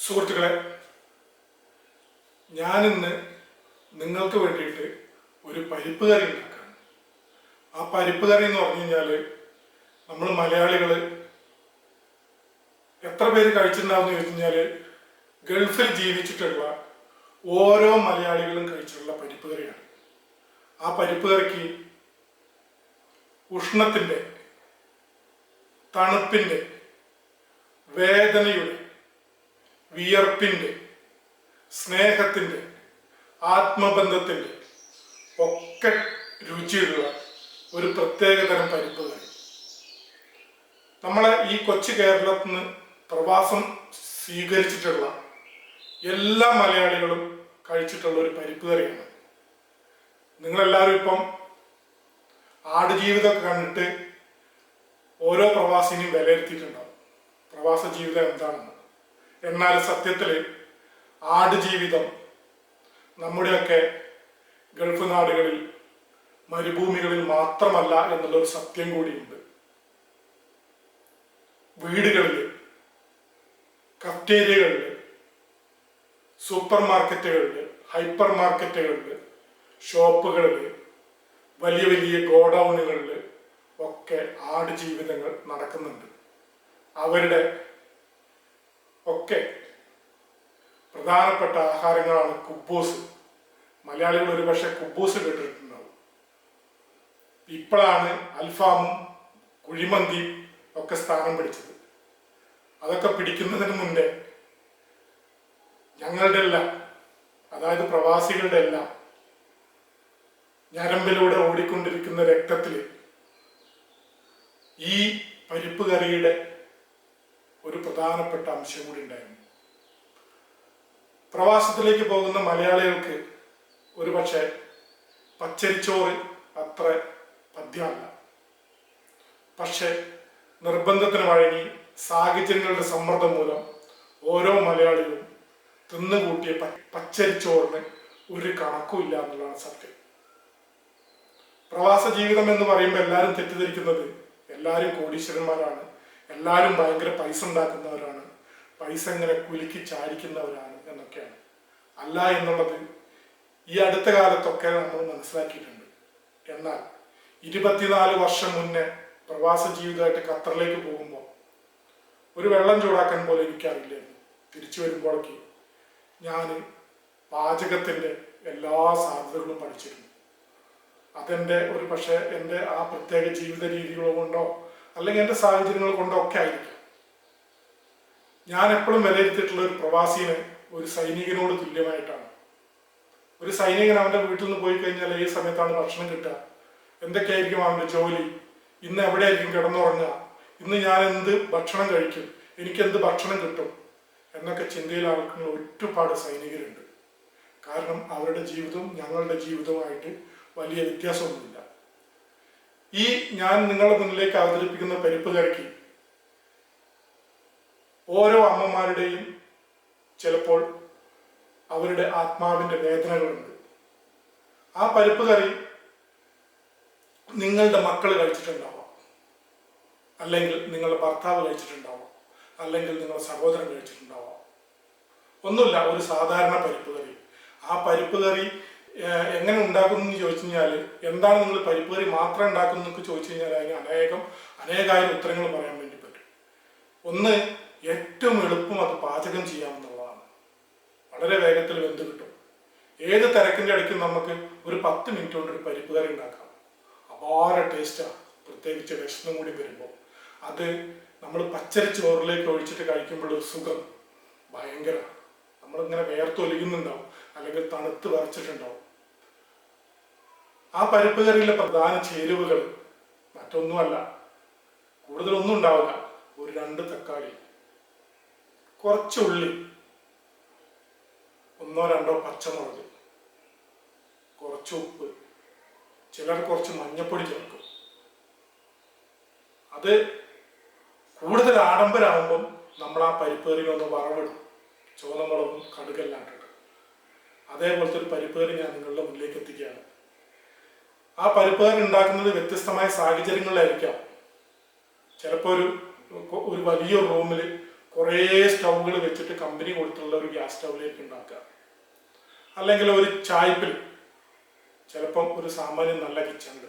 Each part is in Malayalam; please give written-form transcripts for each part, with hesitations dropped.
സുഹൃത്തുക്കളെ, ഞാനിന്ന് നിങ്ങൾക്ക് വേണ്ടിയിട്ട് ഒരു പരിപ്പ് കറി ഉണ്ടാക്കുകയാണ്. ആ പരിപ്പ് കറി എന്ന് പറഞ്ഞു കഴിഞ്ഞാൽ നമ്മൾ മലയാളികൾ എത്ര പേര് കഴിച്ചിട്ടുണ്ടാവും എന്ന് ചോദിച്ചു കഴിഞ്ഞാൽ ഗൾഫിൽ ജീവിച്ചിട്ടുള്ള ഓരോ മലയാളികളും കഴിച്ചിട്ടുള്ള പരിപ്പ് കറിയാണ്. ആ പരിപ്പ് കറിക്ക് ഉഷ്ണത്തിൻ്റെ, തണുപ്പിൻ്റെ, വേദനയുടെ, വിയർപ്പിൻ്റെ, സ്നേഹത്തിൻ്റെ, ആത്മബന്ധത്തിൻ്റെ ഒക്കെ രുചിയുള്ള ഒരു പ്രത്യേകതരം പരിപ്പ് കറി. നമ്മളെ ഈ കൊച്ചു കേരളത്തിൽ നിന്ന് പ്രവാസം സ്വീകരിച്ചിട്ടുള്ള എല്ലാ മലയാളികളും കഴിച്ചിട്ടുള്ള ഒരു പരിപ്പ് കറിയാണ്. നിങ്ങളെല്ലാവരും ഇപ്പം ആടുജീവിതമൊക്കെ കണ്ടിട്ട് ഓരോ പ്രവാസിനെയും വിലയിരുത്തിയിട്ടുണ്ടാവും, പ്രവാസ ജീവിതം എന്താണെന്ന്. എന്നാൽ സത്യത്തിൽ ആടുജീവിതം നമ്മുടെയൊക്കെ ഗൾഫ് നാടുകളിൽ, മരുഭൂമികളിൽ മാത്രമല്ല എന്നുള്ളൊരു സത്യം കൂടിയുണ്ട്. വീടുകളിൽ, കഫ്റ്റേരിയകളിൽ, സൂപ്പർ മാർക്കറ്റുകളിൽ, ഹൈപ്പർ മാർക്കറ്റുകളിൽ, ഷോപ്പുകളിൽ, വലിയ വലിയ ഗോഡൌണുകളിൽ ഒക്കെ ആടുജീവിതങ്ങൾ നടക്കുന്നുണ്ട്. അവരുടെ ഒക്കെ പ്രധാനപ്പെട്ട ആഹാരങ്ങളാണ് കുബൂസ്. മലയാളികൾ ഒരു പക്ഷേ കുബൂസ് കേട്ടിട്ടുണ്ടാവും. ഇപ്പോഴാണ് അൽഫാമും കുഴിമന്തിയും ഒക്കെ സ്ഥാനം പിടിച്ചത്. അതൊക്കെ പിടിക്കുന്നതിന് മുന്നേ ഞങ്ങളുടെ എല്ലാം, അതായത് പ്രവാസികളുടെ എല്ലാം ഞരമ്പിലൂടെ ഓടിക്കൊണ്ടിരിക്കുന്ന രക്തത്തിൽ ഈ പരിപ്പ് കറിയുടെ ഒരു പ്രധാനപ്പെട്ട അംശം കൂടി ഉണ്ടായിരുന്നു. പ്രവാസത്തിലേക്ക് പോകുന്ന മലയാളികൾക്ക് ഒരുപക്ഷെ പച്ചരിച്ചോറ് അത്ര പദ്യമല്ല. പക്ഷെ നിർബന്ധത്തിന് വഴങ്ങി, സാഹചര്യങ്ങളുടെ സമ്മർദ്ദം മൂലം ഓരോ മലയാളികളും തിന്നുകൂട്ടിയ പച്ചരിച്ചോറിന് ഒരു കണക്കുമില്ല എന്നുള്ളതാണ് സത്യം. പ്രവാസ ജീവിതം എന്ന് പറയുമ്പോൾ എല്ലാവരും തെറ്റിദ്ധരിക്കുന്നത് എല്ലാവരും കോടീശ്വരന്മാരാണ്, എല്ലാവരും ഭയങ്കര പൈസ ഉണ്ടാക്കുന്നവരാണ്, പൈസ ഇങ്ങനെ കുലുക്കി ചാടിക്കുന്നവരാണ് എന്നൊക്കെയാണ്. അല്ല എന്നുള്ളത് ഈ അടുത്ത കാലത്തൊക്കെ നമ്മൾ മനസ്സിലാക്കിയിട്ടുണ്ട്. എന്നാൽ 24 വർഷം മുന്നേ പ്രവാസ ജീവിതമായിട്ട് ഖത്തറിലേക്ക് പോകുമ്പോൾ ഒരു വെള്ളം ചൂടാക്കാൻ പോലെ എനിക്കറിയില്ലായിരുന്നു. തിരിച്ചു വരുമ്പോഴേക്ക് ഞാൻ പാചകത്തിൻ്റെ എല്ലാ സാധ്യതകളും പഠിച്ചിരുന്നു. അതെൻ്റെ ഒരു പക്ഷേ എൻ്റെ ആ പ്രത്യേക ജീവിത രീതികൾ കൊണ്ടോ അല്ലെങ്കിൽ എൻ്റെ സാഹചര്യങ്ങൾ കൊണ്ടോ ഒക്കെ ആയിരിക്കും. ഞാൻ എപ്പോഴും വിലയിരുത്തിയിട്ടുള്ള ഒരു പ്രവാസിനെ ഒരു സൈനികനോട് തുല്യമായിട്ടാണ്. ഒരു സൈനികൻ അവൻ്റെ വീട്ടിൽ നിന്ന് പോയി കഴിഞ്ഞാൽ ഏത് സമയത്താണ് ഭക്ഷണം കിട്ടുക, എന്തൊക്കെയായിരിക്കും അവൻ്റെ ജോലി, ഇന്ന് എവിടെയായിരിക്കും കിടന്നുറങ്ങുക, ഇന്ന് ഞാൻ എന്ത് ഭക്ഷണം കഴിക്കും, എനിക്ക് എന്ത് ഭക്ഷണം കിട്ടും എന്നൊക്കെ ചിന്തയിൽ ആൾക്കുന്ന ഒരുപാട് സൈനികരുണ്ട്. കാരണം അവരുടെ ജീവിതവും ഞങ്ങളുടെ ജീവിതവുമായിട്ട് വലിയ വ്യത്യാസമൊന്നുമില്ല. ഈ ഞാൻ നിങ്ങളുടെ മുന്നിലേക്ക് അവതരിപ്പിക്കുന്ന പരിപ്പ് കറിക്ക് ഓരോ അമ്മമാരുടെയും ചിലപ്പോൾ അവരുടെ ആത്മാവിൻ്റെ വേദനകളുണ്ട്. ആ പരിപ്പ് കറി നിങ്ങളുടെ മക്കൾ കഴിച്ചിട്ടുണ്ടാവാം, അല്ലെങ്കിൽ നിങ്ങളുടെ ഭർത്താവ് കഴിച്ചിട്ടുണ്ടാവാം, അല്ലെങ്കിൽ നിങ്ങളുടെ സഹോദരൻ കഴിച്ചിട്ടുണ്ടാവാം. ഒന്നുമില്ല, ഒരു സാധാരണ പരിപ്പ് കറി. ആ പരിപ്പ് കറി എങ്ങനെ ഉണ്ടാക്കുന്നു എന്ന് ചോദിച്ചു കഴിഞ്ഞാൽ, എന്താണ് നിങ്ങൾ പരിപ്പ് കറി മാത്രം ഉണ്ടാക്കുന്നു എന്നൊക്കെ ചോദിച്ചു കഴിഞ്ഞാൽ അതിന് അനേകായിരം ഉത്തരങ്ങൾ പറയാൻ വേണ്ടി പറ്റും. ഒന്ന്, ഏറ്റവും എളുപ്പം അത് പാചകം ചെയ്യാമെന്നുള്ളതാണ്. വളരെ വേഗത്തിൽ വെന്ത് കിട്ടും. ഏത് തിരക്കിൻ്റെ ഇടയ്ക്കും നമുക്ക് ഒരു 10 മിനിറ്റ് കൊണ്ട് ഒരു പരിപ്പ് കറി ഉണ്ടാക്കാം. അപാര ടേസ്റ്റാണ്, പ്രത്യേകിച്ച് വിഷമം കൂടി വരുമ്പോൾ. അത് നമ്മൾ പച്ചരി ചോറിലേക്ക് ഒഴിച്ചിട്ട് കഴിക്കുമ്പോൾ ഒരു സുഖം ഭയങ്കര. നമ്മളിങ്ങനെ വേർത്തൊലിക്കുന്നുണ്ടാവും, അല്ലെങ്കിൽ തണുത്ത് വരച്ചിട്ടുണ്ടാവും. ആ പരിപ്പ് കറിയിലെ പ്രധാന ചേരുവകൾ മറ്റൊന്നുമല്ല, കൂടുതലൊന്നും ഉണ്ടാവില്ല. ഒരു 2 തക്കാളി, കുറച്ച് ഉള്ളി, 1-2 പച്ചമുളക്, കുറച്ച് ഉപ്പ്, ചിലർ കുറച്ച് മഞ്ഞപ്പൊടി ചേർക്കും. അത് കൂടുതൽ ആഡംബരമാകുമ്പം നമ്മൾ ആ പരിപ്പ് കറിയിലൊന്ന് വറവിടും, ചുവന്ന മുളകും കടുകെല്ലാം ഇട്ടിട്ട്. അതേപോലത്തെ ഒരു പരിപ്പ് കറി ഞാൻ നിങ്ങളുടെ മുന്നിലേക്ക് എത്തിക്കുകയാണ്. ആ പരിപ്പ് കറി ഉണ്ടാക്കുന്നത് വ്യത്യസ്തമായ സാഹചര്യങ്ങളിലായിരിക്കാം. ചിലപ്പോൾ ഒരു വലിയ റൂമിൽ കുറേ സ്റ്റൗകൾ വെച്ചിട്ട് കമ്പനി കൊടുത്തുള്ള ഒരു ഗ്യാസ് സ്റ്റൗവിലേക്ക് ഉണ്ടാക്കുക. അല്ലെങ്കിൽ ഒരു ചായ്പിൽ, ചിലപ്പം ഒരു സാമാന്യം നല്ല കിച്ചണിൽ,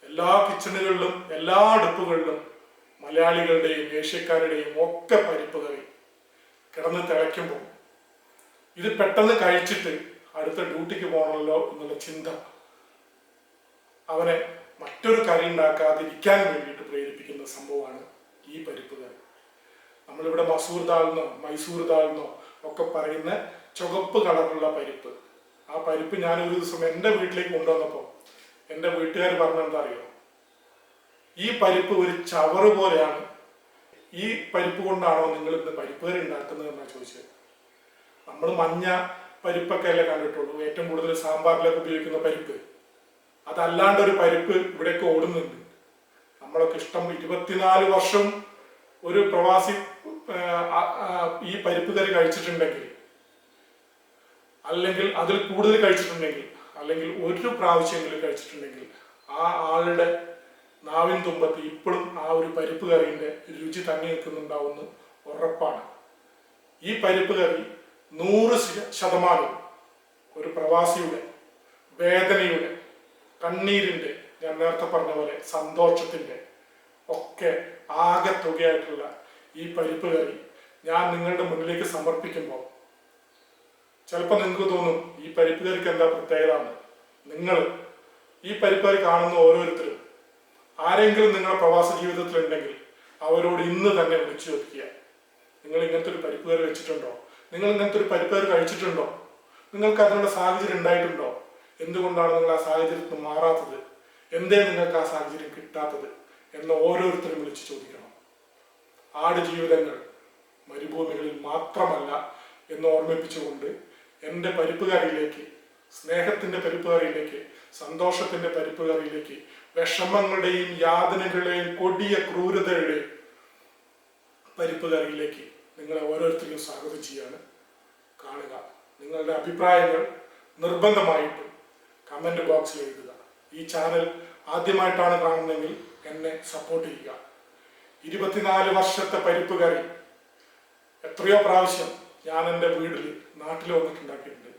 എല്ലാ കിച്ചണുകളിലും എല്ലാ അടുപ്പുകളിലും മലയാളികളുടെയും ഏഷ്യക്കാരുടെയും ഒക്കെ പരിപ്പ് കറി കിടന്ന് തിളയ്ക്കുമ്പോൾ ഇത് പെട്ടെന്ന് കഴിച്ചിട്ട് അടുത്ത ഡ്യൂട്ടിക്ക് പോകണമല്ലോ എന്നുള്ള ചിന്ത അവനെ മറ്റൊരു കറി ഉണ്ടാക്കാതിരിക്കാൻ വേണ്ടിയിട്ട് പ്രേരിപ്പിക്കുന്ന സംഭവമാണ് ഈ പരിപ്പ് കറി. നമ്മളിവിടെ മസൂർ ദാൽ മൈസൂർ ദാൽ ഒക്കെ പറയുന്ന ചുവപ്പ് കളറുള്ള പരിപ്പ്. ആ പരിപ്പ് ഞാനൊരു ദിവസം എൻ്റെ വീട്ടിലേക്ക് കൊണ്ടുവന്നപ്പോൾ എൻ്റെ വീട്ടുകാർ പറഞ്ഞെന്താ അറിയോ, ഈ പരിപ്പ് ഒരു ചവറ് പോലെയാണ്, ഈ പരിപ്പ് കൊണ്ടാണോ നിങ്ങൾ ഇന്ന് പരിപ്പ് കറി ഉണ്ടാക്കുന്നത് എന്നാണ് ചോദിച്ചത്. നമ്മൾ മഞ്ഞ പരിപ്പൊക്കെ അല്ലേ കണ്ടിട്ടുള്ളൂ, ഏറ്റവും കൂടുതൽ സാമ്പാറിലൊക്കെ ഉപയോഗിക്കുന്ന പരിപ്പ്. അതല്ലാണ്ട് ഒരു പരിപ്പ് ഇവിടെയൊക്കെ ഓടുന്നുണ്ട്. നമ്മളൊക്കെ ഇഷ്ടം 24 വർഷം ഒരു പ്രവാസി ഈ പരിപ്പ് കറി കഴിച്ചിട്ടുണ്ടെങ്കിൽ, അല്ലെങ്കിൽ അതിൽ കൂടുതൽ കഴിച്ചിട്ടുണ്ടെങ്കിൽ, അല്ലെങ്കിൽ ഒരു പ്രാവശ്യമെങ്കിലും കഴിച്ചിട്ടുണ്ടെങ്കിൽ ആ ആളുടെ നാവിൻ തുമ്പത്ത് ഇപ്പോഴും ആ ഒരു പരിപ്പ് കറിയുടെ രുചി തങ്ങി നിൽക്കുന്നുണ്ടാവുമെന്ന് ഉറപ്പാണ്. ഈ പരിപ്പ് കറി 100% ഒരു പ്രവാസിയുടെ വേദനയുടെ, കണ്ണീരിൻ്റെ, ഞാൻ നേരത്തെ പറഞ്ഞ പോലെ സന്തോഷത്തിൻ്റെ ഒക്കെ ആകെ തുകയായിട്ടുള്ള ഈ പരിപ്പ് കറി ഞാൻ നിങ്ങളുടെ മുന്നിലേക്ക് സമർപ്പിക്കുമ്പോൾ ചിലപ്പോൾ നിങ്ങൾക്ക് തോന്നും ഈ പരിപ്പ് കറിക്ക് എന്താ പ്രത്യേകത. നിങ്ങൾ ഈ പരിപ്പ് കറി കാണുന്ന ഓരോരുത്തരും ആരെങ്കിലും നിങ്ങളുടെ പ്രവാസ ജീവിതത്തിലുണ്ടെങ്കിൽ അവരോട് ഇന്ന് തന്നെ വിളിച്ചു ചോദിക്കുക, നിങ്ങൾ ഇങ്ങനത്തെ ഒരു പരിപ്പ് കറി വെച്ചിട്ടുണ്ടോ, നിങ്ങൾ ഇങ്ങനത്തെ ഒരു പരിപ്പ് കറി കഴിച്ചിട്ടുണ്ടോ, നിങ്ങൾക്ക് അതിനുള്ള സാഹചര്യം ഉണ്ടായിട്ടുണ്ടോ, എന്തുകൊണ്ടാണ് നിങ്ങൾ ആ സാഹചര്യത്തിൽ മാറാത്തത്, എന്തേ നിങ്ങൾക്ക് ആ സാഹചര്യം കിട്ടാത്തത് എന്ന് ഓരോരുത്തരും വിളിച്ചു ചോദിക്കണം. ആടുജീവിതങ്ങൾ മരുഭൂമികളിൽ മാത്രമല്ല എന്ന് ഓർമ്മിപ്പിച്ചുകൊണ്ട് എൻ്റെ പരിപ്പ് കറിയിലേക്ക്, സ്നേഹത്തിൻ്റെ പരിപ്പ് കറിയിലേക്ക്, സന്തോഷത്തിൻ്റെ പരിപ്പ് കറിയിലേക്ക്, വിഷമങ്ങളുടെയും യാതനകളുടെയും കൊടിയ ക്രൂരതയുടെയും പരിപ്പ് കറിയിലേക്ക് നിങ്ങളെ ഓരോരുത്തരെയും സ്വാഗതം ചെയ്യാണ്. കാണുക. നിങ്ങളുടെ അഭിപ്രായങ്ങൾ നിർബന്ധമായിട്ടും കമൻറ്റ് ബോക്സിൽ എഴുതുക. ഈ ചാനൽ ആദ്യമായിട്ടാണ് കാണുന്നതെങ്കിൽ എന്നെ സപ്പോർട്ട് ചെയ്യുക. 24 വർഷത്തെ പരിപ്പ് കറി എത്രയോ പ്രാവശ്യം ഞാൻ എൻ്റെ വീട്ടിൽ, നാട്ടിൽ വന്നിട്ടുണ്ടാക്കിയിട്ടുണ്ട്.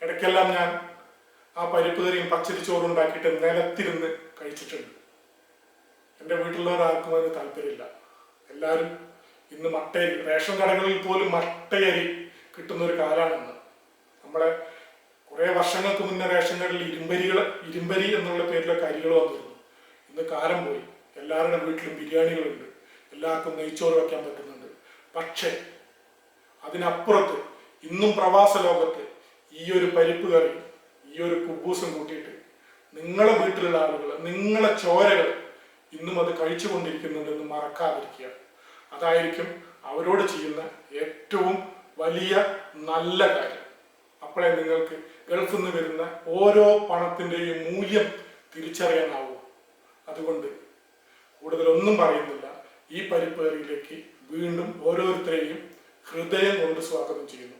ഇടയ്ക്കെല്ലാം ഞാൻ ആ പരിപ്പ് കറിയും പച്ചരി ചോറും ഉണ്ടാക്കിയിട്ട് നിലത്തിരുന്ന് കഴിച്ചിട്ടുണ്ട്. എൻ്റെ വീട്ടിലുള്ളവരാർക്കും അതിന് താല്പര്യമില്ല. എല്ലാവരും ഇന്ന് മട്ടയരി, റേഷൻ കടകളിൽ പോലും മട്ടയരി കിട്ടുന്ന ഒരു കാലമാണിന്ന്. നമ്മളെ കുറേ വർഷങ്ങൾക്ക് മുന്നേ റേഷൻ കടയിൽ ഇരുമ്പരി എന്നുള്ള പേരിലൊക്കെ അരികൾ വന്നിരുന്നു. ഇന്ന് കാലം പോയി. എല്ലാവരുടെ വീട്ടിലും ബിരിയാണികളുണ്ട്, എല്ലാവർക്കും നെയ്ച്ചോറ് വയ്ക്കാൻ പറ്റുന്നുണ്ട്. പക്ഷേ അതിനപ്പുറത്ത് ഇന്നും പ്രവാസ ലോകത്ത് ഈ ഒരു പരിപ്പ് കറി, ഈ ഒരു കുബൂസും കൂട്ടിയിട്ട് നിങ്ങളെ വീട്ടിലുള്ള ആളുകൾ, നിങ്ങളെ ചോരകൾ ഇന്നും അത് കഴിച്ചുകൊണ്ടിരിക്കുന്നുണ്ടെന്ന് മറക്കാതിരിക്കുക. അതായിരിക്കും അവരോട് ചെയ്യുന്ന ഏറ്റവും വലിയ നല്ല കാര്യം. അപ്പോഴേ നിങ്ങൾക്ക് ഗൾഫിൽ നിന്ന് വരുന്ന ഓരോ പണത്തിൻ്റെയും മൂല്യം തിരിച്ചറിയാനാവൂ. അതുകൊണ്ട് കൂടുതലൊന്നും പറയുന്നില്ല. ഈ പരിപ്പ് കറിയിലേക്ക് വീണ്ടും ഓരോരുത്തരെയും ഹൃദയം കൊണ്ട് സ്വാഗതം ചെയ്യുന്നു.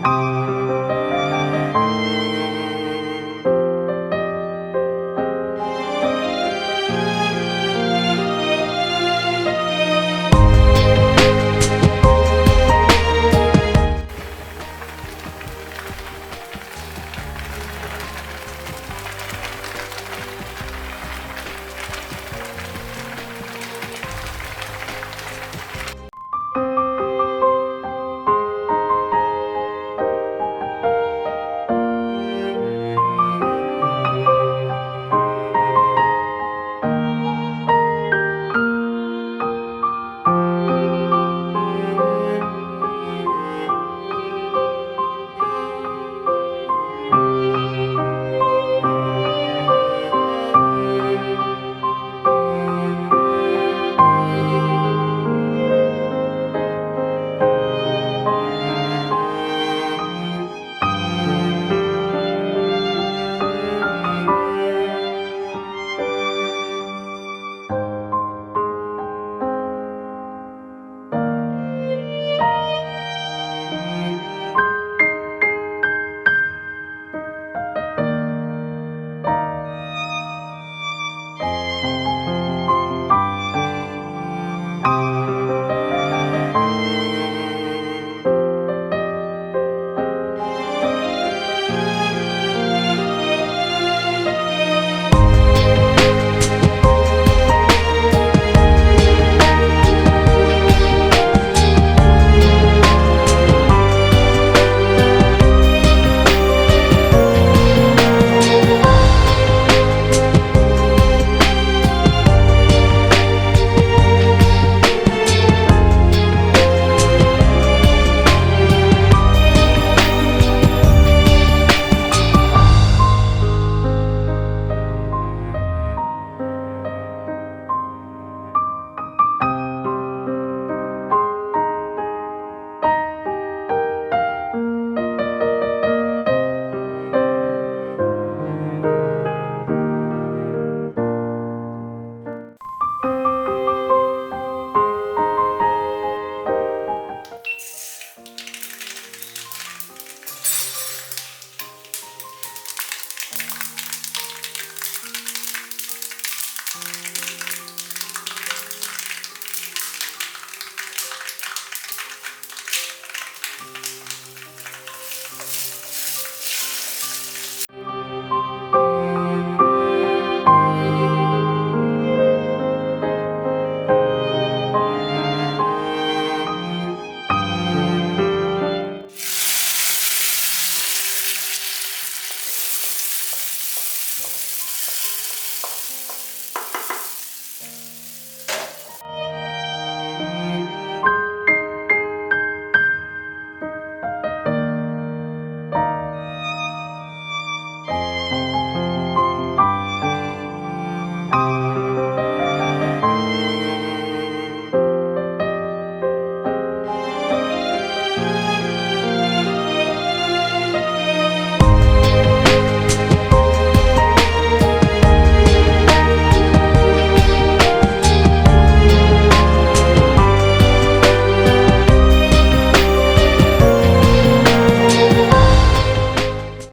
നന്ദി.